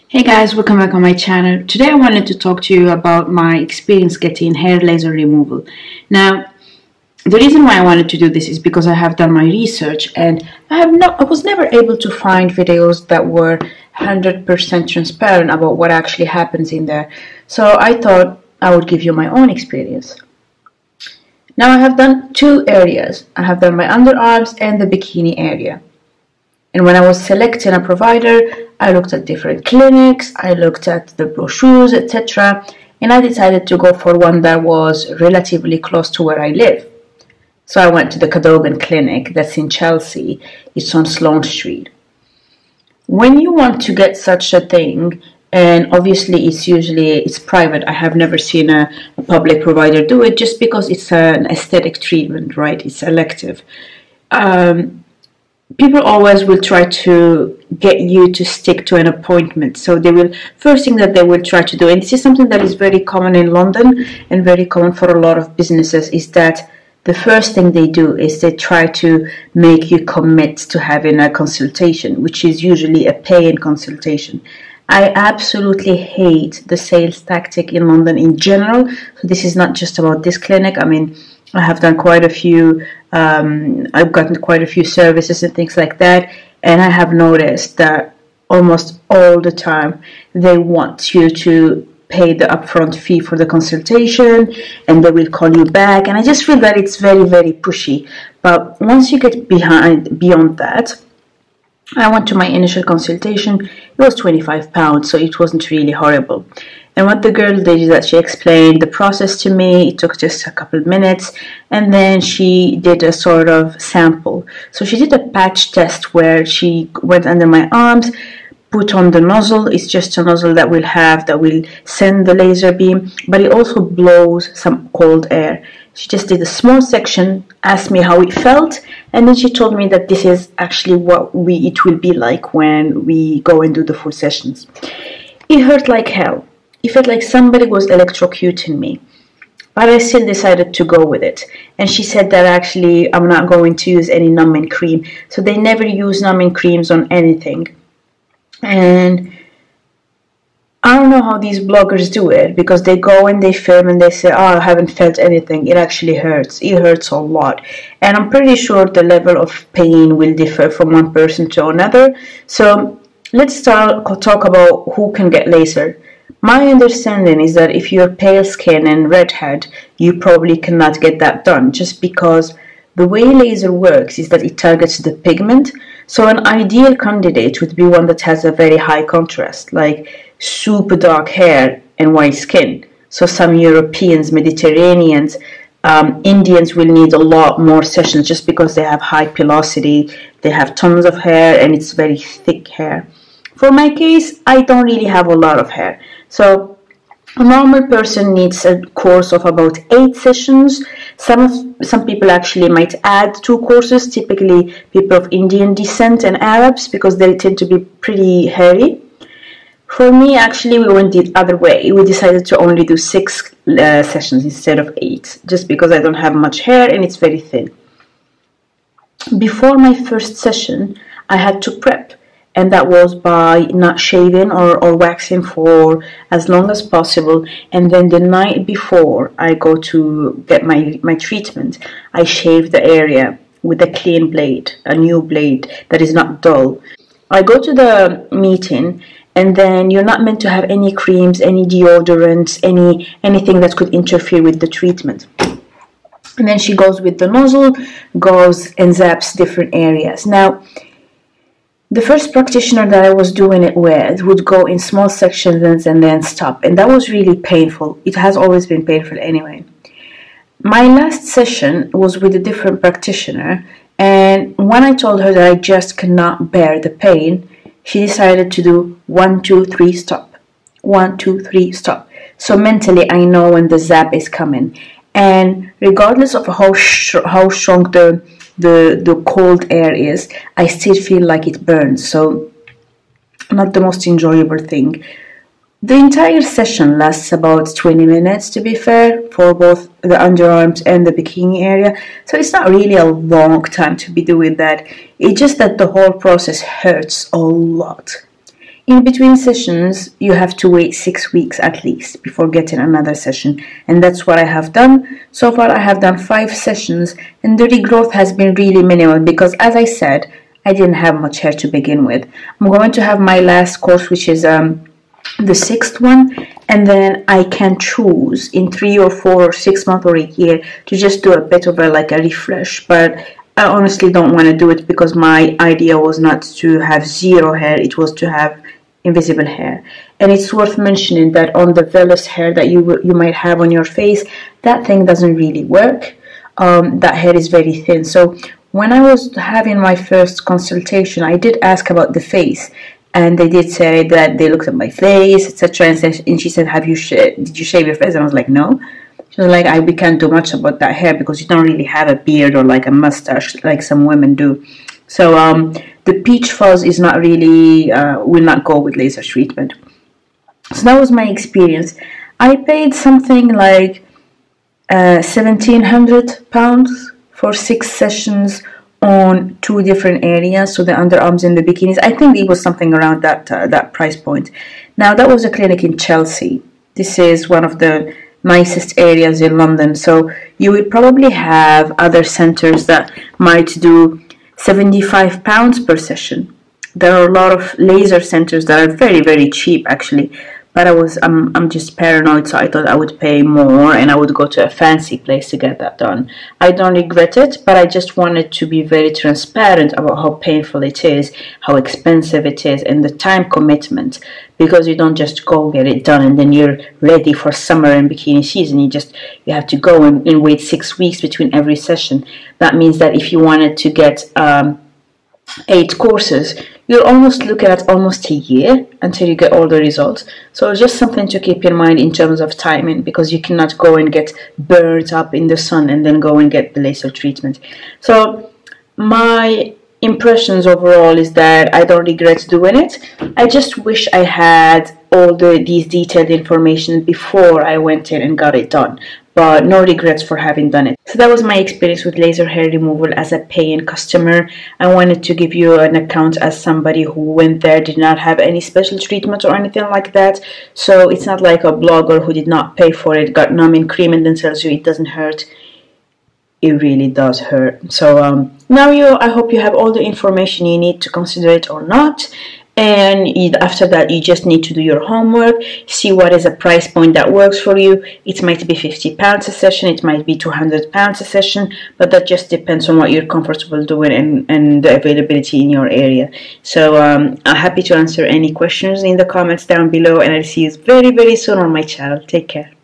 Hey guys, welcome back on my channel. Today I wanted to talk to you about my experience getting hair laser removal. Now, the reason why I wanted to do this is because I have done my research and I was never able to find videos that were 100% transparent about what actually happens in there. So I thought I would give you my own experience. Now I have done two areas. I have done my underarms and the bikini area. And when I was selecting a provider, I looked at different clinics, I looked at the brochures, etc. And I decided to go for one that was relatively close to where I live. So I went to the Cadogan Clinic that's in Chelsea. It's on Sloane Street. When you want to get such a thing, and obviously it's private. I have never seen a public provider do it just because it's an aesthetic treatment, right? It's elective. People always will try to get you to stick to an appointment. So first thing that they will try to do, and this is something that is very common in London and very common for a lot of businesses, is that the first thing they do is they try to make you commit to having a consultation, which is usually a pay-in consultation. I absolutely hate the sales tactic in London in general. So this is not just about this clinic. I mean, I have done quite a few, I've gotten quite a few services and things like that, and I have noticed that almost all the time they want you to pay the upfront fee for the consultation and they will call you back, and I just feel that it's very, very pushy. But once you get beyond that, I went to my initial consultation. It was £25, so it wasn't really horrible. And what the girl did is that she explained the process to me. It took just a couple of minutes, and then she did a sort of sample. So she did a patch test where she went under my arms, put on the nozzle. It's just a nozzle that will send the laser beam, but it also blows some cold air. She just did a small section, asked me how it felt, and then she told me that this is actually what it will be like when we go and do the full sessions. It hurt like hell. It felt like somebody was electrocuting me, but I still decided to go with it. And she said that actually I'm not going to use any numbing cream. So they never use numbing creams on anything. And I don't know how these bloggers do it, because they go and they film and they say, oh, I haven't felt anything. It actually hurts. It hurts a lot. And I'm pretty sure the level of pain will differ from one person to another. So let's talk about who can get laser. My understanding is that if you're pale skin and redhead, you probably cannot get that done, just because the way laser works is that it targets the pigment. So an ideal candidate would be one that has a very high contrast, like super dark hair and white skin. So some Europeans, Mediterraneans, Indians will need a lot more sessions just because they have high pilosity, they have tons of hair, and it's very thick hair. For my case, I don't really have a lot of hair. So a normal person needs a course of about 8 sessions. Some people actually might add 2 courses, typically people of Indian descent and Arabs, because they tend to be pretty hairy. For me, actually, we went the other way. We decided to only do 6 sessions instead of 8, just because I don't have much hair and it's very thin. Before my first session, I had to prep. And that was by not shaving or waxing for as long as possible. And then the night before I go to get my treatment, I shave the area with a clean blade, a new blade that is not dull. I go to the meeting, and then you're not meant to have any creams, any deodorants, anything that could interfere with the treatment. And then she goes with the nozzle, goes and zaps different areas. Now, the first practitioner that I was doing it with would go in small sections and then stop. And that was really painful. It has always been painful anyway. My last session was with a different practitioner. And when I told her that I just cannot bear the pain, she decided to do 1, 2, 3, stop. 1, 2, 3, stop. So mentally I know when the zap is coming. And regardless of how strong the cold air is, I still feel like it burns, so not the most enjoyable thing. The entire session lasts about 20 minutes, to be fair, for both the underarms and the bikini area, so it's not really a long time to be doing that. It's just that the whole process hurts a lot. in between sessions, you have to wait 6 weeks at least before getting another session. And that's what I have done. So far, I have done 5 sessions, and the regrowth has been really minimal because, as I said, I didn't have much hair to begin with. I'm going to have my last course, which is the 6th one, and then I can choose in 3 or 4 or 6 months or a year to just do a bit of a refresh. But I honestly don't want to do it because my idea was not to have zero hair, it was to have invisible hair. And it's worth mentioning that on the vellus hair that you might have on your face, that thing doesn't really work. That hair is very thin. So when I was having my first consultation, I did ask about the face, and they did say that they looked at my face, etc. And she said, did you shave your face? And I was like, no. She was like, we can't do much about that hair because you don't really have a beard or like a mustache like some women do. So the peach fuzz is not really, will not go with laser treatment. So that was my experience. I paid something like £1,700 for 6 sessions on 2 different areas, so the underarms and the bikinis. I think it was something around that price point. Now, that was a clinic in Chelsea. This is one of the nicest areas in London, so you will probably have other centers that might do £75 per session. There are a lot of laser centers that are very, very cheap actually, but I'm just paranoid, so I thought I would pay more and I would go to a fancy place to get that done. I don't regret it, but I just wanted to be very transparent about how painful it is, how expensive it is, and the time commitment, because you don't just go get it done and then you're ready for summer and bikini season. You have to go and wait 6 weeks between every session. That means that if you wanted to get 8 courses, you're almost looking at almost a year until you get all the results. So just something to keep in mind in terms of timing, because you cannot go and get burnt up in the sun and then go and get the laser treatment. So my impressions overall is that I don't regret doing it. I just wish I had all these detailed information before I went in and got it done, but no regrets for having done it. So that was my experience with laser hair removal as a paying customer. I wanted to give you an account as somebody who went there, did not have any special treatment or anything like that. So it's not like a blogger who did not pay for it, got numbing cream and then tells you it doesn't hurt. It really does hurt. So now I hope you have all the information you need to consider it or not. And after that, you just need to do your homework, see what is a price point that works for you. It might be £50 a session, it might be £200 a session, but that just depends on what you're comfortable doing and the availability in your area. So I'm happy to answer any questions in the comments down below, and I'll see you very, very soon on my channel. Take care.